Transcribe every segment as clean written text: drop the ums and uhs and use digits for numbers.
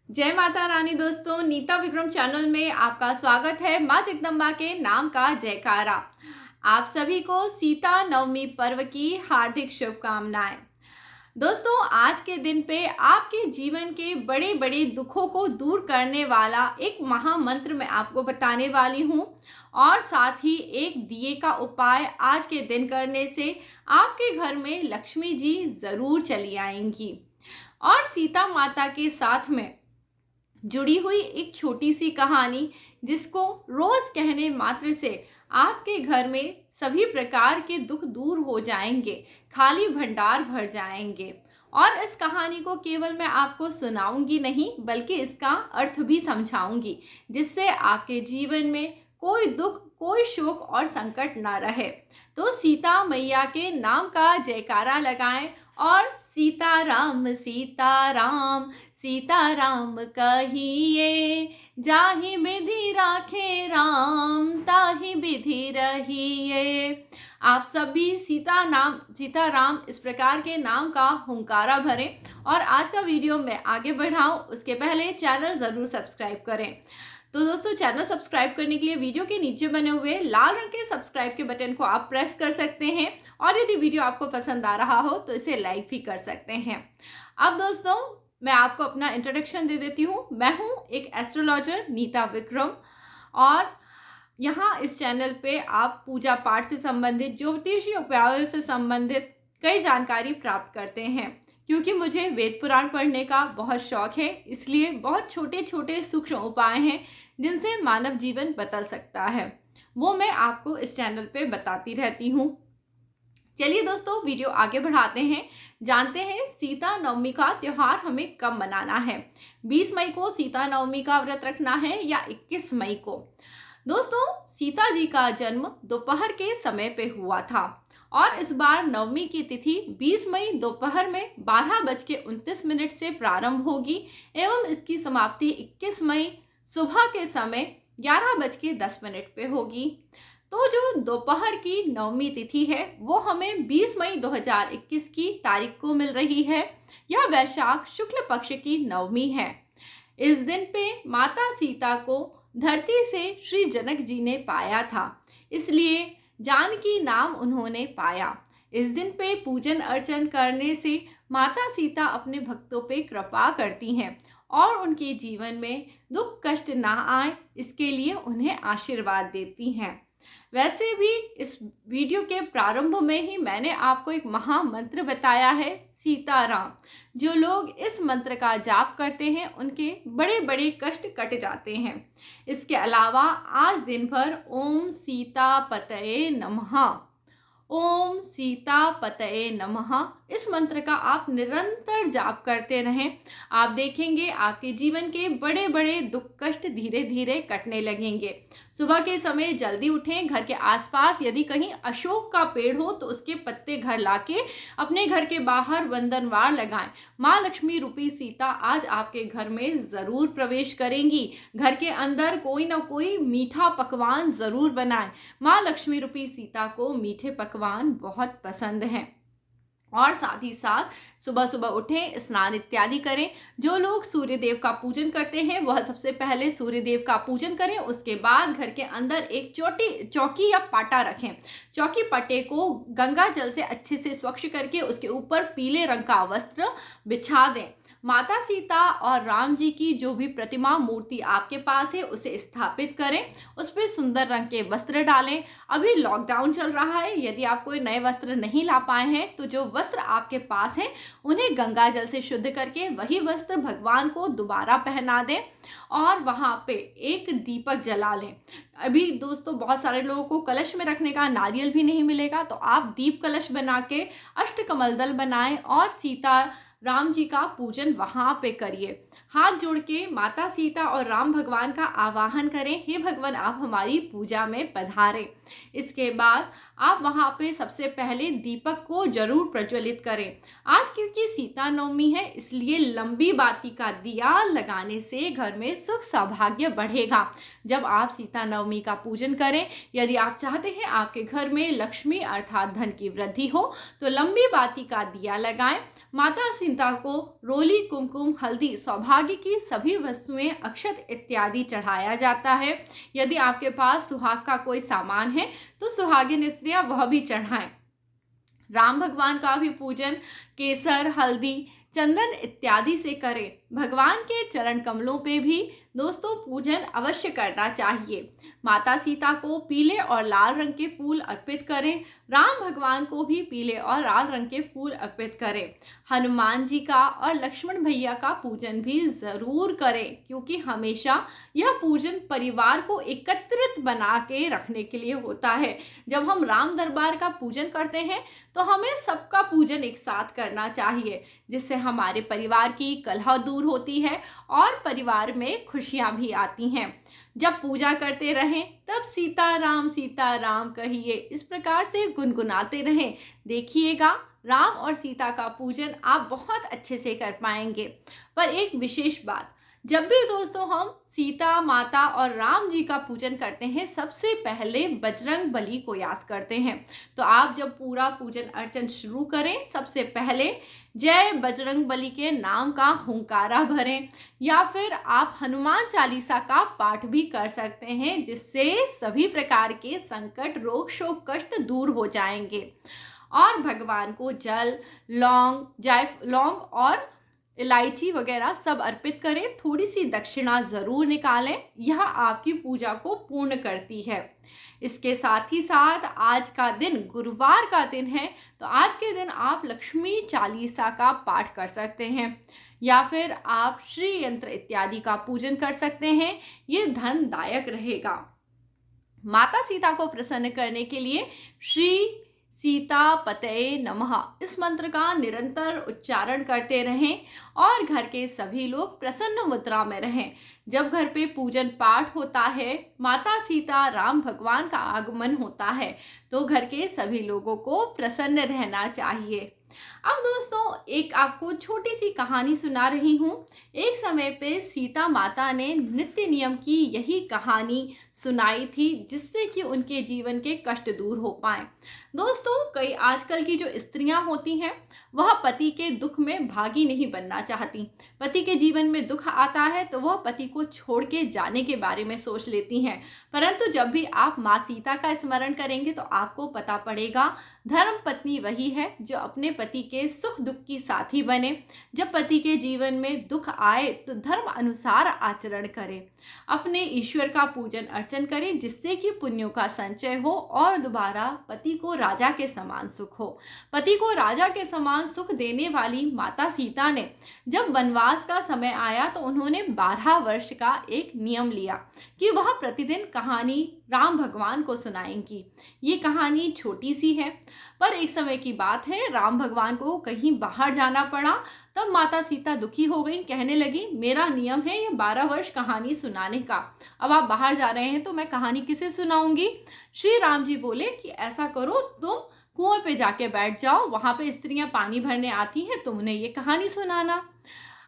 जय माता रानी दोस्तों, नीता विक्रम चैनल में आपका स्वागत है। माँ जगदम्बा के नाम का जयकारा। आप सभी को सीता नवमी पर्व की हार्दिक शुभकामनाएं। दोस्तों, आज के दिन पे आपके जीवन के बड़े बड़े दुखों को दूर करने वाला एक महामंत्र मैं आपको बताने वाली हूँ और साथ ही एक दिए का उपाय आज के दिन करने से आपके घर में लक्ष्मी जी ज़रूर चली आएंगी। और सीता माता के साथ में जुड़ी हुई एक छोटी सी कहानी जिसको रोज कहने मात्र से आपके घर में सभी प्रकार के दुख दूर हो जाएंगे, खाली भंडार भर जाएंगे। और इस कहानी को केवल मैं आपको सुनाऊंगी नहीं बल्कि इसका अर्थ भी समझाऊंगी, जिससे आपके जीवन में कोई दुख, कोई शोक और संकट ना रहे। तो सीता मैया के नाम का जयकारा लगाएं और सीताराम सीताराम सीताराम कहिए, जाहि विधि राखे राम ताहि विधि रहिए। आप सभी सीताराम इस प्रकार के नाम का हुंकारा भरें। और आज का वीडियो मैं आगे बढ़ाऊं उसके पहले चैनल ज़रूर सब्सक्राइब करें। तो दोस्तों, चैनल सब्सक्राइब करने के लिए वीडियो के नीचे बने हुए लाल रंग के सब्सक्राइब के बटन को आप प्रेस कर सकते हैं और यदि वीडियो आपको पसंद आ रहा हो तो इसे लाइक भी कर सकते हैं। अब दोस्तों, मैं आपको अपना इंट्रोडक्शन दे देती हूँ। मैं हूँ एक एस्ट्रोलॉजर नीता विक्रम और यहाँ इस चैनल पे आप पूजा पाठ से संबंधित, ज्योतिषीय उपायों से संबंधित कई जानकारी प्राप्त करते हैं। क्योंकि मुझे वेद पुराण पढ़ने का बहुत शौक है, इसलिए बहुत छोटे छोटे सूक्ष्म उपाय हैं जिनसे मानव जीवन बदल सकता है, वो मैं आपको इस चैनल पे बताती रहती हूँ। चलिए दोस्तों, वीडियो आगे बढ़ाते हैं। जानते हैं सीता नवमी का त्यौहार हमें कब मनाना है। 20 मई को सीता नवमी का व्रत रखना है या 21 मई को। दोस्तों, सीता जी का जन्म दोपहर के समय पे हुआ था और इस बार नवमी की तिथि 20 मई दोपहर में 12:29 से प्रारंभ होगी एवं इसकी समाप्ति 21 मई सुबह के समय 11:10 पे होगी। तो जो दोपहर की नवमी तिथि है वो हमें 20 मई 2021 की तारीख को मिल रही है। यह वैशाख शुक्ल पक्ष की नवमी है। इस दिन पे माता सीता को धरती से श्री जनक जी ने पाया था, इसलिए जानकी नाम उन्होंने पाया। इस दिन पे पूजन अर्चन करने से माता सीता अपने भक्तों पे कृपा करती हैं और उनके जीवन में दुख कष्ट ना आए, इसके लिए उन्हें आशीर्वाद देती हैं। वैसे भी इस वीडियो के प्रारंभ में ही मैंने आपको एक महामंत्र बताया है, सीताराम। जो लोग इस मंत्र का जाप करते हैं उनके बड़े बड़े कष्ट कट जाते हैं। इसके अलावा आज दिन भर ओम सीता पतये नमः, ओम सीता पतये नमः इस मंत्र का आप निरंतर जाप करते रहें। आप देखेंगे आपके जीवन के बड़े बड़े दुख कष्ट धीरे धीरे कटने लगेंगे। सुबह के समय जल्दी उठें। घर के आसपास यदि कहीं अशोक का पेड़ हो तो उसके पत्ते घर लाके अपने घर के बाहर वंदनवार लगाएं। माँ लक्ष्मी रूपी सीता आज आपके घर में ज़रूर प्रवेश करेंगी। घर के अंदर कोई ना कोई मीठा पकवान ज़रूर बनाएं। माँ लक्ष्मी रूपी सीता को मीठे पकवान बहुत पसंद हैं। और साथ ही साथ सुबह सुबह उठें, स्नान इत्यादि करें। जो लोग सूर्य देव का पूजन करते हैं वह सबसे पहले सूर्य देव का पूजन करें। उसके बाद घर के अंदर एक चौकी या पाटा रखें। चौकी पट्टे को गंगा जल से अच्छे से स्वच्छ करके उसके ऊपर पीले रंग का वस्त्र बिछा दें। माता सीता और राम जी की जो भी प्रतिमा मूर्ति आपके पास है उसे स्थापित करें। उस पर सुंदर रंग के वस्त्र डालें। अभी लॉकडाउन चल रहा है, यदि आप कोई नए वस्त्र नहीं ला पाए हैं तो जो वस्त्र आपके पास हैं उन्हें गंगा जल से शुद्ध करके वही वस्त्र भगवान को दोबारा पहना दें और वहाँ पे एक दीपक जला लें। अभी दोस्तों, बहुत सारे लोगों को कलश में रखने का नारियल भी नहीं मिलेगा, तो आप दीप कलश बना के अष्टकमल दल बनाएं और सीता राम जी का पूजन वहाँ पे करिए। हाथ जोड़ के माता सीता और राम भगवान का आवाहन करें, हे भगवान आप हमारी पूजा में पधारें। इसके बाद आप वहाँ पे सबसे पहले दीपक को जरूर प्रज्वलित करें। आज क्योंकि सीता नवमी है इसलिए लंबी बाती का दिया लगाने से घर में सुख सौभाग्य बढ़ेगा। जब आप सीता नवमी का पूजन करें, यदि आप चाहते हैं आपके घर में लक्ष्मी अर्थात धन की वृद्धि हो तो लंबी बाती का दिया लगाएं। माता सीता को रोली, कुमकुम, हल्दी, सौभाग्य की सभी वस्तुएं, अक्षत इत्यादि चढ़ाया जाता है। यदि आपके पास सुहाग का कोई सामान है तो सुहागिन स्त्रियां वह भी चढ़ाएं। राम भगवान का भी पूजन केसर, हल्दी, चंदन इत्यादि से करें। भगवान के चरण कमलों पे भी दोस्तों पूजन अवश्य करना चाहिए। माता सीता को पीले और लाल रंग के फूल अर्पित करें। राम भगवान को भी पीले और लाल रंग के फूल अर्पित करें। हनुमान जी का और लक्ष्मण भैया का पूजन भी ज़रूर करें, क्योंकि हमेशा यह पूजन परिवार को एकत्रित बना के रखने के लिए होता है। जब हम राम दरबार का पूजन करते हैं तो हमें सबका पूजन एक साथ करना चाहिए, जिससे हमारे परिवार की कलह दूर होती है और परिवार में खुशियां भी आती हैं। जब पूजा करते रहें तब सीता राम कहिए, इस प्रकार से गुनगुनाते रहें। देखिएगा राम और सीता का पूजन आप बहुत अच्छे से कर पाएंगे। पर एक विशेष बात, जब भी दोस्तों हम सीता माता और राम जी का पूजन करते हैं, सबसे पहले बजरंग बली को याद करते हैं। तो आप जब पूरा पूजन अर्चन शुरू करें, सबसे पहले जय बजरंग बली के नाम का हुंकारा भरें, या फिर आप हनुमान चालीसा का पाठ भी कर सकते हैं, जिससे सभी प्रकार के संकट, रोग, शोक, कष्ट दूर हो जाएंगे। और भगवान को जल, लौंग और इलायची वगैरह सब अर्पित करें। थोड़ी सी दक्षिणा ज़रूर निकालें, यह आपकी पूजा को पूर्ण करती है। इसके साथ ही साथ आज का दिन गुरुवार का दिन है, तो आज के दिन आप लक्ष्मी चालीसा का पाठ कर सकते हैं, या फिर आप श्री यंत्र इत्यादि का पूजन कर सकते हैं। ये धनदायक रहेगा। माता सीता को प्रसन्न करने के लिए श्री सीता पतये नमः इस मंत्र का निरंतर उच्चारण करते रहें और घर के सभी लोग प्रसन्न मुद्रा में रहें। जब घर पे पूजन पाठ होता है, माता सीता राम भगवान का आगमन होता है, तो घर के सभी लोगों को प्रसन्न रहना चाहिए। अब दोस्तों एक आपको छोटी सी कहानी सुना रही हूँ। एक समय पे सीता माता ने नित्य नियम की यही कहानी सुनाई थी, जिससे कि उनके जीवन के कष्ट दूर हो पाए। दोस्तों कई आजकल की जो स्त्रियां होती हैं, वह पति के दुख में भागी नहीं बनना चाहती। पति के जीवन में दुख आता है तो वह पति को छोड़ के जाने के बारे में सोच लेती हैं। परंतु जब भी आप माँ सीता का स्मरण करेंगे तो आपको पता पड़ेगा, धर्म पत्नी वही है जो अपने पति के सुख दुख की साथी बने। जब पति के जीवन में दुख आए तो धर्म अनुसार आचरण करें, अपने ईश्वर का पूजन अर्चन करें, जिससे कि पुण्यों का संचय हो और दोबारा पति को राजा के समान सुख हो। पति को राजा के समान सुख देने वाली माता सीता ने जब वनवास का समय आया तो उन्होंने 12 वर्ष का एक नियम लिया कि वह प्रतिदिन कहानी राम भगवान को सुनाएंगी। ये कहानी छोटी सी है, पर एक समय की बात है, राम भगवान को कहीं बाहर जाना पड़ा। तब माता सीता दुखी हो गई, कहने लगी मेरा नियम है ये 12 वर्ष कहानी सुनाने का, अब आप बाहर जा रहे हैं तो मैं कहानी किसे सुनाऊंगी। श्री राम जी बोले कि ऐसा करो, तुम कुएं पे जाके बैठ जाओ, वहां पे स्त्रियां पानी भरने आती हैं, तुम उन्हें ये कहानी सुनाना।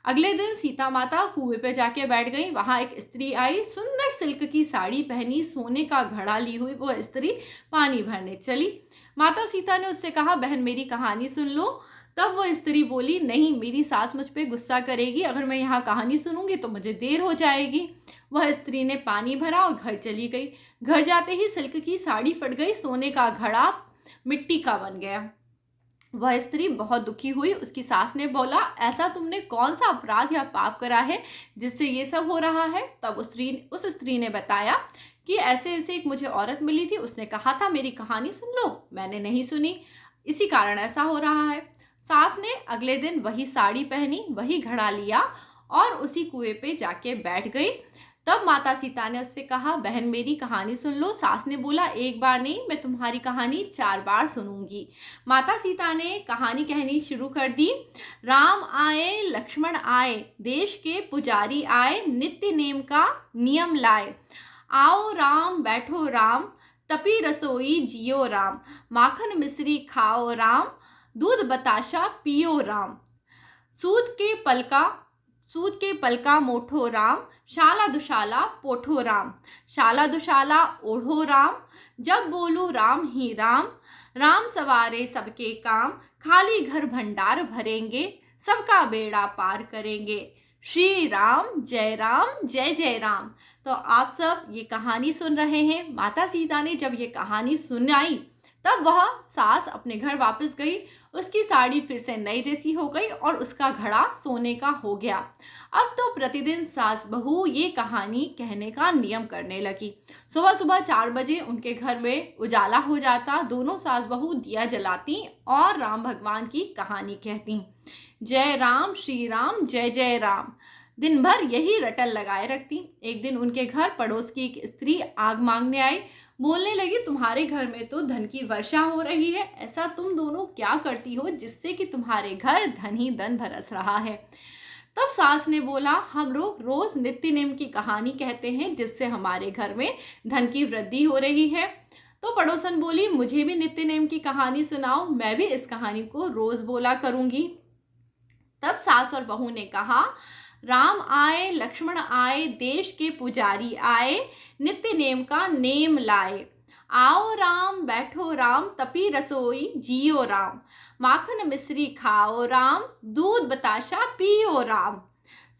अगले दिन सीता माता कुएं पे जाके बैठ गई। वहां एक स्त्री आई, सुंदर सिल्क की साड़ी पहनी, सोने का घड़ा ली हुई वह स्त्री पानी भरने चली। माता सीता ने उससे कहा, बहन मेरी कहानी सुन लो। तब वह स्त्री बोली, नहीं, मेरी सास मुझ पे गुस्सा करेगी, अगर मैं यहाँ कहानी सुनूंगी तो मुझे देर हो जाएगी। वह स्त्री ने पानी भरा और घर चली गई। घर जाते ही सिल्क की साड़ी फट गई, सोने का घड़ा मिट्टी का बन गया। वह स्त्री बहुत दुखी हुई। उसकी सास ने बोला, ऐसा तुमने कौन सा अपराध या पाप करा है जिससे ये सब हो रहा है। तब उस स्त्री ने बताया कि ऐसे ऐसे एक मुझे औरत मिली थी, उसने कहा था मेरी कहानी सुन लो, मैंने नहीं सुनी, इसी कारण ऐसा हो रहा है। सास ने अगले दिन वही साड़ी पहनी, वही घड़ा लिया और उसी कुएं पे जाके बैठ गई। तब माता सीता ने उससे कहा, बहन मेरी कहानी सुन लो। सास ने बोला, एक बार नहीं, मैं तुम्हारी कहानी 4 बार सुनूंगी। माता सीता ने कहानी कहनी शुरू कर दी। राम आए लक्ष्मण आए, देश के पुजारी आए, नित्य नेम का नियम लाए। आओ राम बैठो राम, तपी रसोई जियो राम, माखन मिश्री खाओ राम, दूध बताशा पियो राम, सूद के पलका मोठो राम, शाला दुशाला पोठो राम, शाला दुशाला ओढ़ो राम, जब बोलू राम ही राम, राम सवारे सबके काम, खाली घर भंडार भरेंगे, सबका बेड़ा पार करेंगे। श्री राम जय जय राम। तो आप सब ये कहानी सुन रहे हैं। माता सीता ने जब ये कहानी सुनाई तब वह सास अपने घर वापस गई। उसकी साड़ी फिर से नई जैसी हो गई और उसका घड़ा सोने का हो गया। अब तो प्रतिदिन सास बहू ये कहानी कहने का नियम करने लगी। सुबह सुबह 4 बजे उनके घर में उजाला हो जाता। दोनों सास बहू दिया जलाती और राम भगवान की कहानी कहती। जय राम श्री राम जय राम। दिन भर यही रटल लगाए रखती। एक दिन उनके घर पड़ोस की एक स्त्री आग मांगने आई। बोलने लगी, तुम्हारे घर में तो धन की वर्षा हो रही है, ऐसा तुम दोनों क्या करती हो जिससे कि तुम्हारे घर धन ही धन बरस रहा है। तब सास ने बोला, हम लोग रोज नित्य नेम की कहानी कहते हैं जिससे हमारे घर में धन की वृद्धि हो रही है। तो पड़ोसन बोली, मुझे भी नित्य नेम की कहानी सुनाओ, मैं भी इस कहानी को रोज बोला करूंगी। तब सास और बहू ने कहा, राम आए लक्ष्मण आए, देश के पुजारी आए, नित्य नेम का नेम लाए। आओ राम बैठो राम, तपी रसोई जियो राम। माखन मिश्री खाओ राम, दूध बताशा पियो राम।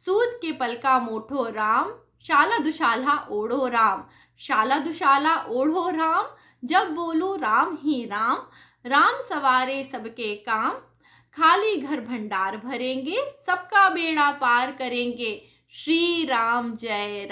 सूत के पलका मोठो राम, शाला दुशाला ओढ़ो राम। शाला दुशाला ओढ़ो राम, जब बोलू राम ही राम। राम सवारे सबके काम, खाली घर भंडार भरेंगे, सबका बेड़ा पार करेंगे। श्री राम जय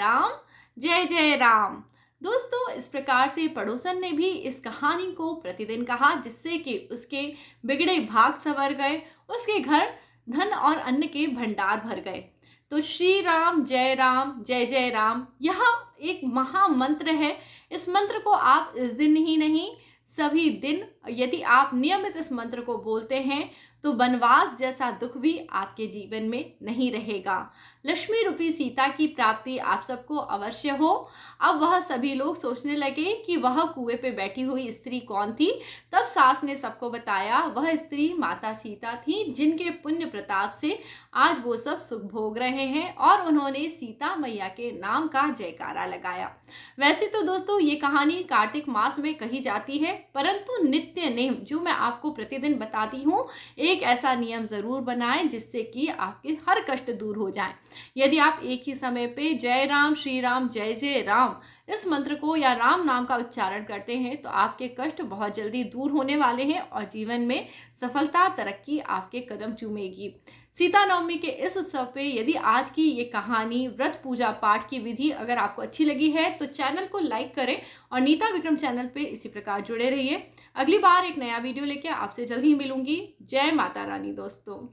राम। दोस्तों, इस प्रकार से पड़ोसन ने भी इस कहानी को प्रतिदिन कहा जिससे कि उसके बिगड़े भाग संवर गए, उसके घर धन और अन्न के भंडार भर गए। तो श्री राम जय राम यह एक महामंत्र है। इस मंत्र को आप इस दिन ही नहीं सभी दिन यदि आप नियमित इस मंत्र को बोलते हैं तो वनवास जैसा दुख भी आपके जीवन में नहीं रहेगा। लक्ष्मी रूपी सीता की प्राप्ति आप सबको अवश्य हो। अब वह सभी लोग सोचने लगे कि वह कुएं पे बैठी हुई स्त्री कौन थी। तब सास ने सबको बताया, वह स्त्री माता सीता थी जिनके पुण्य प्रताप से आज वो सब सुख भोग रहे हैं और उन्होंने सीता मैया के नाम का जयकारा लगाया। वैसे तो दोस्तों ये कहानी कार्तिक मास में कही जाती है, परंतु नित्य नेम जो मैं आपको प्रतिदिन बताती हूँ, एक ऐसा नियम जरूर बनाएं जिससे कि आपके हर कष्ट दूर हो जाएं। यदि आप एक ही समय पे जय राम श्री राम जय राम इस मंत्र को या राम नाम का उच्चारण करते हैं तो आपके कष्ट बहुत जल्दी दूर होने वाले हैं और जीवन में सफलता तरक्की आपके कदम चूमेगी। सीता नवमी के इस उत्सव पे यदि आज की ये कहानी व्रत पूजा पाठ की विधि अगर आपको अच्छी लगी है तो चैनल को लाइक करें और नीता विक्रम चैनल पे इसी प्रकार जुड़े रहिए। अगली बार एक नया वीडियो लेके आपसे जल्द ही मिलूंगी। जय माता रानी दोस्तों।